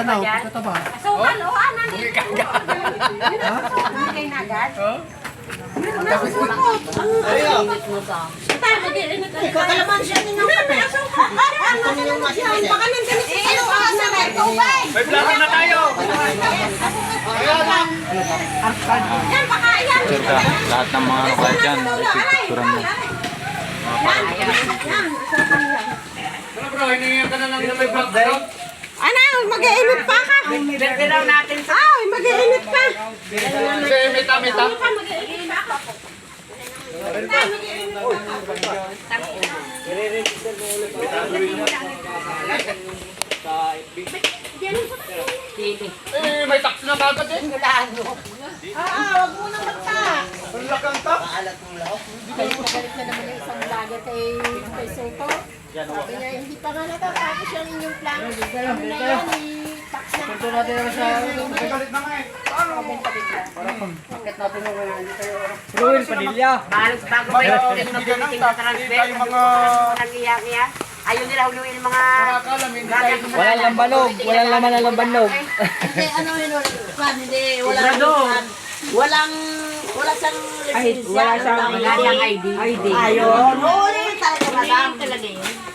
Ano? Ito ba? Asukal, o ano nito? Bigay na agad? Tapos mo Kakalaman siya ninyong kape. Baka nandun si Ano pa sa may tubig. May plato na tayo! Yan, baka yan. Sirka, lahat ng mga lokal dyan, ipipicturan mo. Ano bro, hiningihan ka na lang na may black day? Ano, mag-iinit pa ka. Bigyan natin sa... Ay, mag-iinit pa. Kasi mita. Mag-iinit pa ka. Eh, may tax na kagad eh. Wag mo nang magta. Ang lakang tax. Galit na naman yung isang vlogger kay Soto. Sabi niya, hindi pa nga natatapos yan yung plano. Sabi na yan, tax na. Punto natin na sa... Galit na nga eh. Paano? Bakit natin mo kaya hindi tayo... Ruin Padilla. Balos bago ba yung piniting na transfer? Tayo mga... Nag-iyak-iya. Ayaw nila huluin yung mga... Nakakalam, hindi tayo Walang lambanog. Walang laman ng lambanog. Hindi, ano yun, hindi, wala siyang lisensya. Wala siyang ID. Ayun, huli talaga madam. Talaga yun.